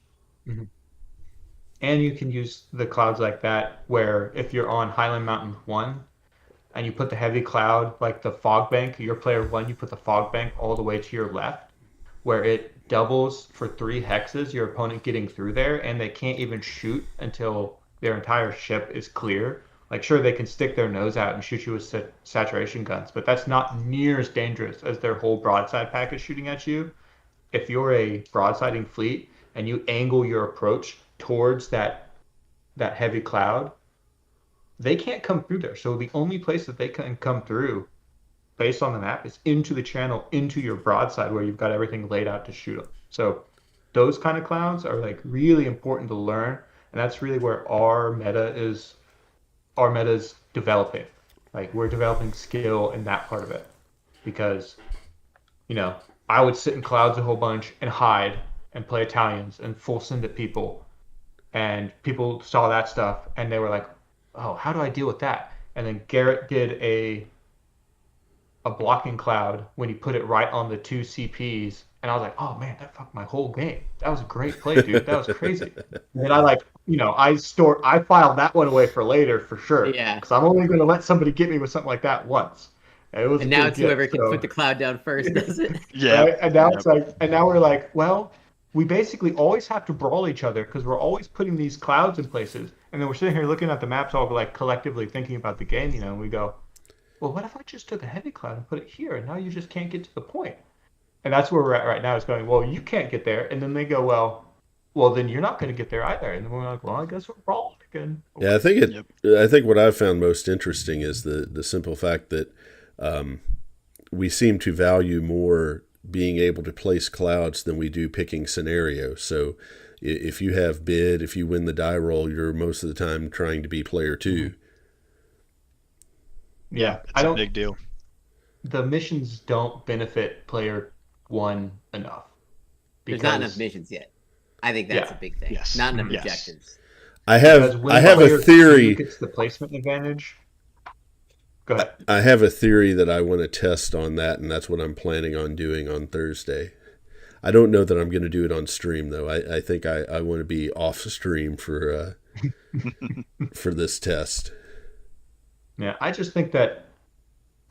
And you can use the clouds like that where if you're on Highland Mountain 1 and you put the heavy cloud, like the fog bank, your player 1, you put the fog bank all the way to your left, where it doubles for 3 hexes, your opponent getting through there, and they can't even shoot until their entire ship is clear. Like, sure, they can stick their nose out and shoot you with saturation guns, but that's not near as dangerous as their whole broadside pack is shooting at you. If you're a broadsiding fleet and you angle your approach towards that heavy cloud, they can't come through there. So the only place that they can come through based on the map is into the channel, into your broadside where you've got everything laid out to shoot them. So those kind of clouds are like really important to learn, and that's really where our meta is developing. Like, we're developing skill in that part of it, because I would sit in clouds a whole bunch and hide and play Italians and full send at people, and people saw that stuff and they were like, oh, how do I deal with that? And then Garrett did a blocking cloud when he put it right on the 2 CPs, and I was like, oh man, that fucked my whole game. That was a great play, dude. That was crazy. And then I filed that one away for later for sure. Yeah. Because I'm only going to let somebody get me with something like that once. And now it's whoever can put the cloud down first, does it? Yeah. Right? And now it's like, and now we're like, well, we basically always have to brawl each other because we're always putting these clouds in places. And then we're sitting here looking at the maps, all like collectively thinking about the game, and we go, well, what if I just took a heavy cloud and put it here, and now you just can't get to the point? And that's where we're at right now. Is going, well, you can't get there, and then they go, well, then you're not going to get there either. And then we're like, well, I guess we're brawling again. Yeah, I think what I've found most interesting is the simple fact that we seem to value more being able to place clouds than we do picking scenarios. So if you have bid, if you win the die roll, you're most of the time trying to be player 2. Yeah, it's a big deal. The missions don't benefit player 1 enough. There's not enough missions yet. I think that's a big thing. Yes. Not enough objectives. I have a theory. Gets the placement advantage. Go ahead. I have a theory that I want to test on that, and that's what I'm planning on doing on Thursday. I don't know that I'm going to do it on stream, though. I think I want to be off stream for this test. Yeah, I just think that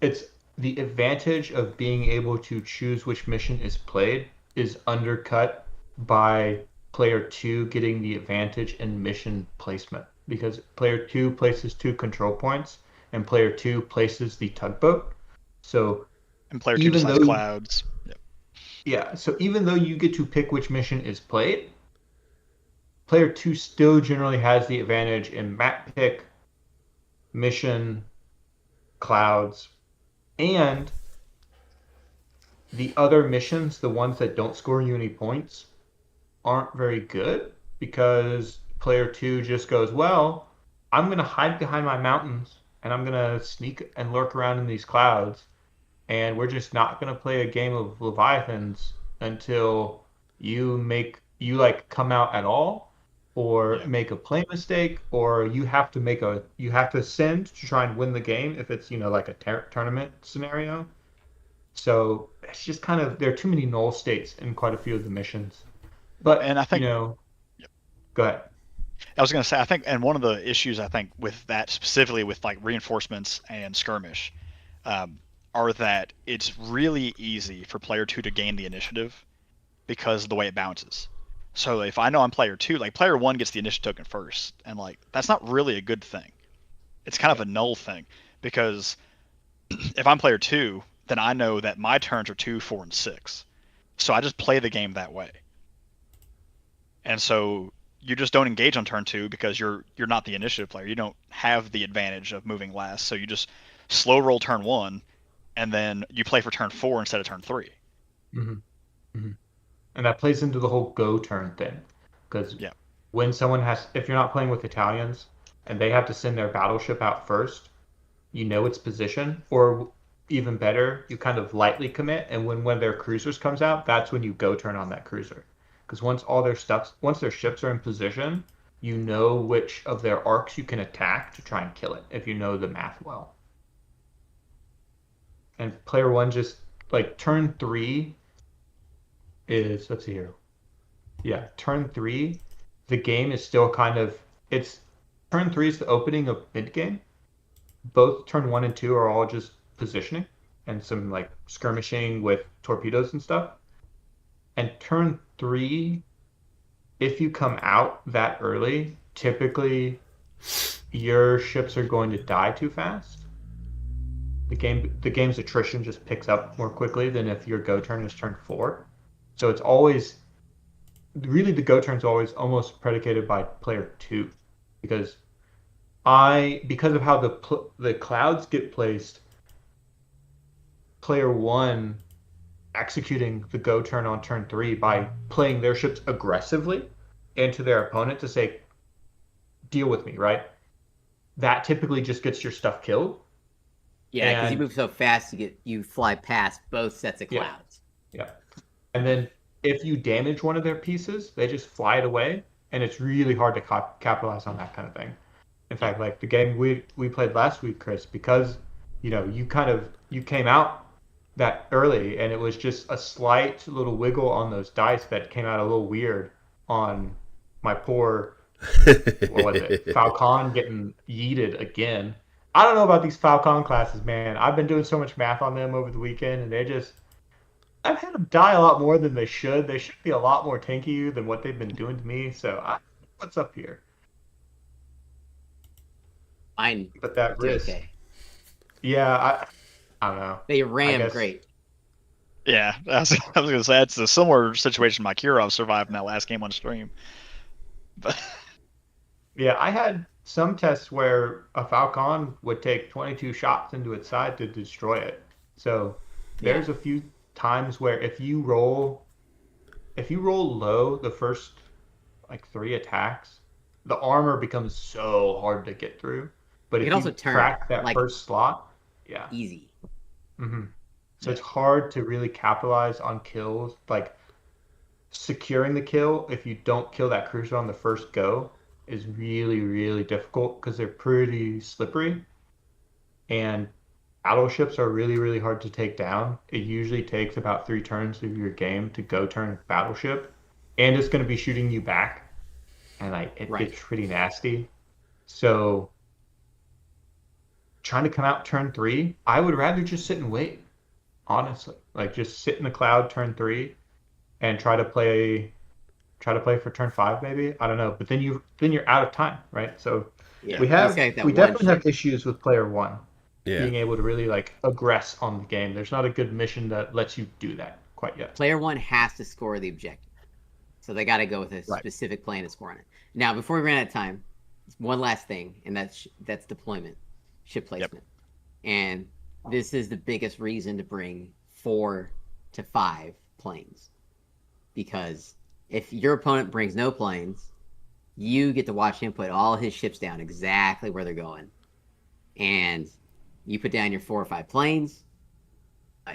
it's the advantage of being able to choose which mission is played is undercut by player 2 getting the advantage in mission placement, because player 2 places 2 control points and player 2 places the tugboat. So and player 2 decides clouds. Yep. Yeah, so even though you get to pick which mission is played, player 2 still generally has the advantage in map pick, mission, clouds, and the other missions, the ones that don't score you any points, aren't very good because player 2 just goes, well, I'm going to hide behind my mountains and I'm going to sneak and lurk around in these clouds, and we're just not going to play a game of Leviathans until you come out at all, or make a play mistake, or you have to send to try and win the game if it's like a tournament scenario. So it's just kind of, there are too many null states in quite a few of the missions. But and I think go ahead. I was going to say, I think, and one of the issues I think with that, specifically with like reinforcements and skirmish, are that it's really easy for player 2 to gain the initiative because of the way it bounces. So if I know I'm player 2, like player 1 gets the initiative token first, and like that's not really a good thing. It's kind of a null thing, because if I'm player 2, then I know that my turns are 2, 4, and 6. So I just play the game that way. And so you just don't engage on turn 2 because you're not the initiative player. You don't have the advantage of moving last. So you just slow roll turn 1, and then you play for turn 4 instead of turn 3. Mm-hmm. Mm-hmm. And that plays into the whole go turn thing, because when if you're not playing with Italians and they have to send their battleship out first, its position, or even better, you kind of lightly commit, and when one of their cruisers comes out, that's when you go turn on that cruiser. Because once their ships are in position, you know which of their arcs you can attack to try and kill it, if you know the math well. And player 1 just, like, turn 3 is, let's see here. Yeah, turn 3, the game is still kind of, turn 3 is the opening of mid-game. Both turn 1 and 2 are all just positioning and some like skirmishing with torpedoes and stuff. And turn 3, if you come out that early, typically your ships are going to die too fast. The game's attrition just picks up more quickly than if your go turn is turn 4. So it's always really, the go turn's always almost predicated by player 2, because of how the clouds get placed, player 1 executing the go turn on turn 3 by playing their ships aggressively into their opponent to say, deal with me, right? That typically just gets your stuff killed. Yeah, because you move so fast, you fly past both sets of clouds. Yeah. And then if you damage one of their pieces, they just fly it away, and it's really hard to capitalize on that kind of thing. In fact, like the game we played last week, Chris, because you came out that early, and it was just a slight little wiggle on those dice that came out a little weird on my poor what was it, Falcon getting yeeted again. I don't know about these Falcon classes, man. I've been doing so much math on them over the weekend, and I've had them die a lot more than they should. They should be a lot more tanky than what they've been doing to me. So what's up here? Mine But that do risk, okay. yeah, I don't know. They I ram guess great. Yeah, I was gonna say it's a similar situation my Kirov survived in that last game on stream. But yeah, I had some tests where a Falcon would take 22 shots into its side to destroy it. So Yeah, there's a few times where if you roll low the first like 3 attacks, the armor becomes so hard to get through. But it can if also you turn crack that like first slot, yeah. easy. hmm So yeah, it's hard to really capitalize on kills, like securing the kill. If you don't kill that cruiser on the first go, is really, really difficult because they're pretty slippery. And battleships are really, really hard to take down. It usually takes about 3 turns of your game to go turn battleship, and it's going to be shooting you back, and like it Right. gets pretty nasty. So trying to come out turn 3, I would rather just sit and wait, honestly. Like just sit in the cloud turn 3 and try to play for turn 5 maybe. I don't know, but then you're out of time, right? So Yeah, we you just have got that we one definitely have ship. issues with player 1 Yeah. being able to really like aggress on the game. There's not a good mission that lets you do that quite yet. Player one has to score the objective, so they got to go with a right. specific plan to score on it. Now, before we ran out of time, one last thing, and that's deployment, ship Yep. placement, and this is the biggest reason to bring 4 to 5 planes, because if your opponent brings no planes, you get to watch him put all his ships down exactly where they're going, and you put down your 4 or 5 planes.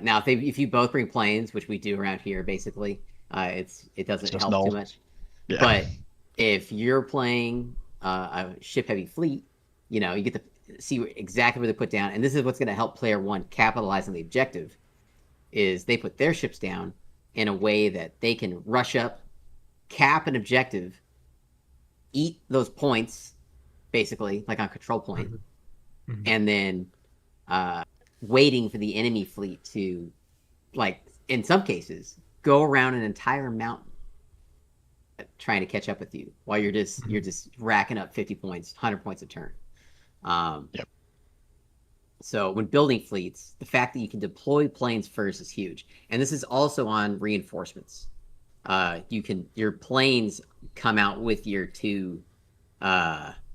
Now, if you both bring planes, which we do around here, basically, it It's doesn't just help too null. much. Yeah. But if you're playing a ship heavy fleet, you get to see exactly where they put down, and this is what's going to help player one capitalize on the objective. Is they put their ships down in a way that they can rush up, cap an objective, eat those points, basically like on control point, Mm-hmm. and then uh, waiting for the enemy fleet to, like in some cases, go around an entire mountain trying to catch up with you while you're just racking up 50 points, 100 points a turn. Yep. So when building fleets, the fact that you can deploy planes first is huge, and this is also on reinforcements. Your planes come out with your 2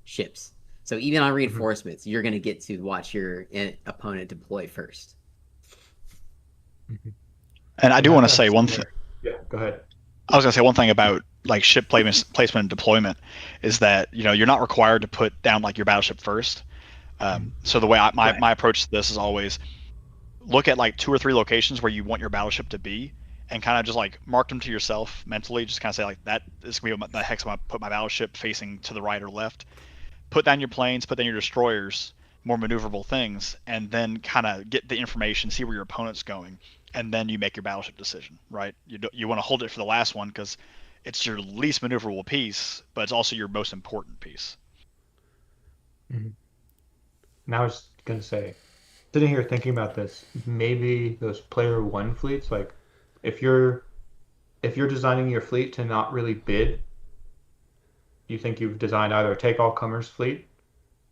ships. So even on reinforcements, you're going to get to watch your opponent deploy first. And I do want to say one thing. Yeah, go ahead. I was gonna say one thing about like ship placement and deployment is that you're not required to put down like your battleship first. So the way my approach to this is always look at like 2 or 3 locations where you want your battleship to be, and kind of just like mark them to yourself mentally. Just kind of say like that is gonna be the hex I'm gonna put my battleship facing to the right or left. Put down your planes, put down your destroyers, more maneuverable things, and then kind of get the information, see where your opponent's going, and then you make your battleship decision, right? You want to hold it for the last one because it's your least maneuverable piece, but it's also your most important piece. And I was gonna say, sitting here thinking about this, maybe those player 1 fleets, like if you're designing your fleet to not really bid, you think you've designed either a take all comers fleet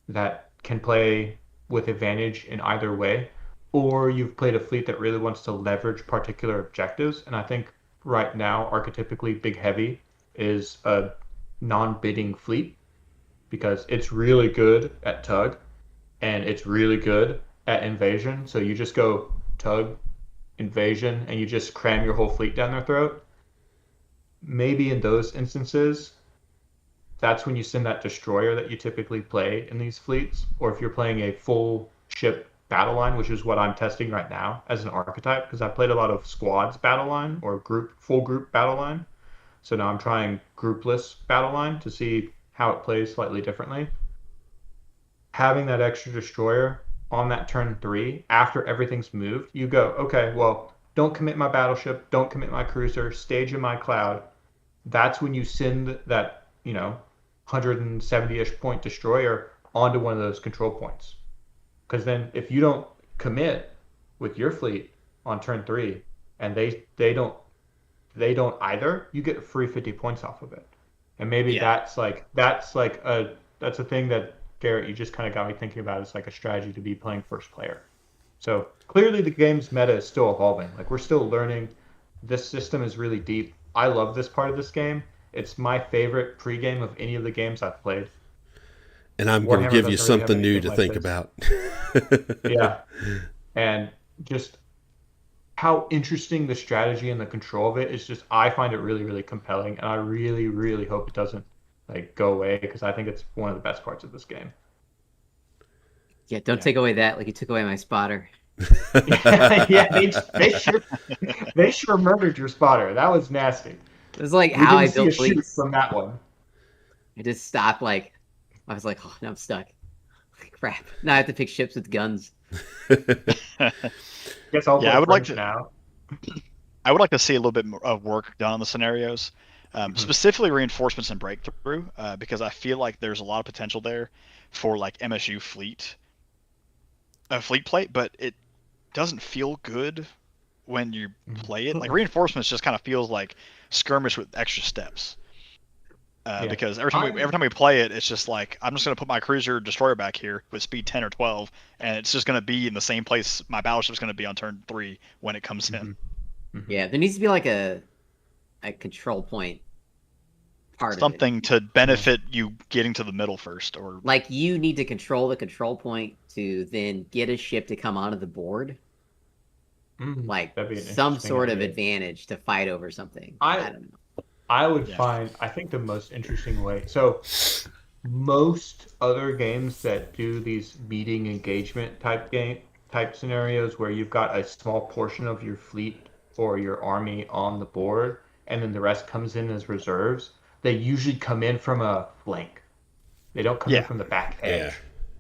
that can play with advantage in either way, or you've played a fleet that really wants to leverage particular objectives. And I think right now, archetypically, Big Heavy is a non-bidding fleet because it's really good at tug and it's really good at invasion. So you just go tug, invasion, and you just cram your whole fleet down their throat. Maybe in those instances, that's when you send that destroyer that you typically play in these fleets, or if you're playing a full ship battle line, which is what I'm testing right now as an archetype, because I played a lot of squads battle line or full group battle line. So now I'm trying groupless battle line to see how it plays slightly differently. Having that extra destroyer on that turn 3 after everything's moved, you go, okay, well, don't commit my battleship, don't commit my cruiser, stage in my cloud. That's when you send that 170-ish point destroyer onto one of those control points. Because then if you don't commit with your fleet on turn 3 and they don't either, you get a free 50 points off of it. And maybe Yeah. that's a thing that Garrett, you just kind of got me thinking about. It's like a strategy to be playing first player. So clearly the game's meta is still evolving. Like we're still learning. This system is really deep. I love this part of this game. It's my favorite pregame of any of the games I've played. And I'm going to Warhammer give you doesn't really have something new anything to like think this. about. Yeah. And just how interesting the strategy and the control of it is, just I find it really, really compelling, and I really, really hope it doesn't like go away, because I think it's one of the best parts of this game. Yeah, don't take away that like you took away my spotter. Yeah, they sure murdered your spotter. That was nasty. It was like We how I didn't see a built shoot fleets. from that one. I just stopped. Like I was like, oh, now I'm stuck. Crap. Now I have to pick ships with guns. Guess I'll Yeah, go I would like French to. now. I would like to see a little bit more of work done on the scenarios, specifically reinforcements and breakthrough, because I feel like there's a lot of potential there for like MSU fleet plate, but it doesn't feel good when you play it. Like reinforcements just kind of feels like skirmish with extra steps. Yeah. Because every time we play it, it's just like I'm just gonna put my cruiser destroyer back here with speed 10 or 12, and it's just gonna be in the same place my battleship's gonna be on turn 3 when it comes in. Yeah, there needs to be like a control point part of it. Something to benefit you getting to the middle first, or Like you need to control the control point to then get a ship to come onto the board. Like That'd be an some interesting sort of idea. advantage to fight over something. I don't know. I would Yeah. I think the most interesting way. So most other games that do these meeting engagement type scenarios where you've got a small portion of your fleet or your army on the board and then the rest comes in as reserves, they usually come in from a flank. They don't come in Yeah. from the back edge.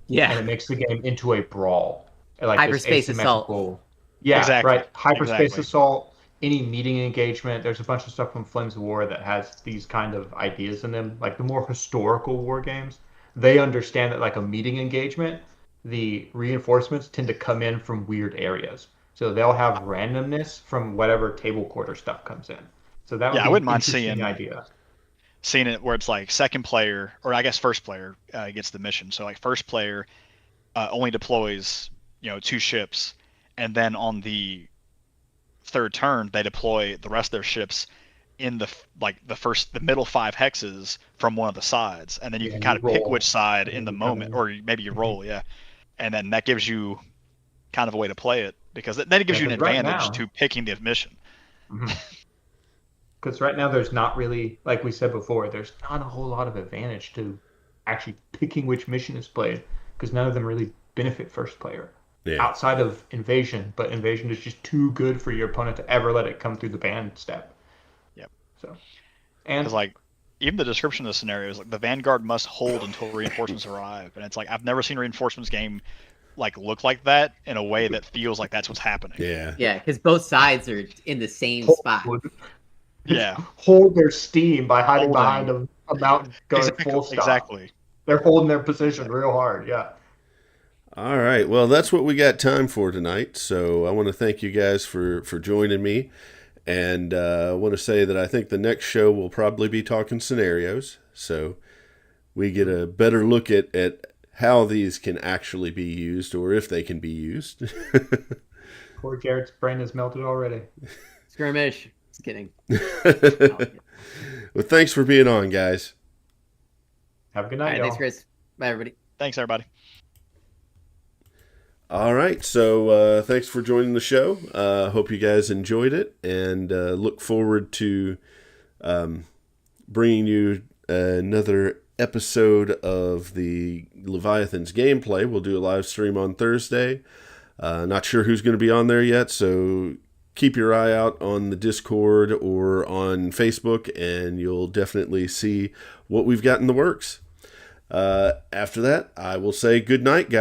Yeah. And it makes the game into a brawl. Like this Hyperspace assault. asymmetrical. Yeah, Exactly. right. Hyperspace Exactly. assault, any meeting engagement. There's a bunch of stuff from Flames of War that has these kind of ideas in them. Like the more historical war games, they understand that like a meeting engagement, the reinforcements tend to come in from weird areas. So they'll have randomness from whatever table quarter stuff comes in. So that would Yeah, I be wouldn't an mind interesting idea. seeing it where it's like second player, or I guess first player gets the mission. So like first player only deploys 2 ships, and then on the third turn they deploy the rest of their ships in the middle 5 hexes from one of the sides, and then you Yeah, can you kind of pick roll, which side and in then the you come moment, in. or maybe you roll, yeah, and then that gives you kind of a way to play it, because then it gives you an 'cause right advantage now- to picking the mission. Because right now there's not really, like we said before, there's not a whole lot of advantage to actually picking which mission is played, because none of them really benefit first player. Yeah. Outside of invasion, but invasion is just too good for your opponent to ever let it come through the ban step. Yep. So, and Because like even the description of the scenario is like the Vanguard must hold until reinforcements arrive, and it's like I've never seen a reinforcements game like look like that in a way that feels like that's what's happening. Yeah. Yeah, because both sides are in the same spot. Yeah. hold their steam by hiding Holding. behind a mountain going full stop. Exactly. They're holding their position real hard. Yeah. All right. Well, that's what we got time for tonight. So I want to thank you guys for joining me. And I want to say that I think the next show will probably be talking scenarios. So we get a better look at how these can actually be used, or if they can be used. Poor Garrett's brain is melted already. Skirmish. Just kidding. Well, thanks for being on, guys. Have a good All night, right, y'all. thanks, Chris. Bye, everybody. Thanks, everybody. All right. So thanks for joining the show. Hope you guys enjoyed it, and look forward to bringing you another episode of the Leviathans gameplay. We'll do a live stream on Thursday. Not sure who's going to be on there yet, so keep your eye out on the Discord or on Facebook, and you'll definitely see what we've got in the works. After that, I will say good night, guys.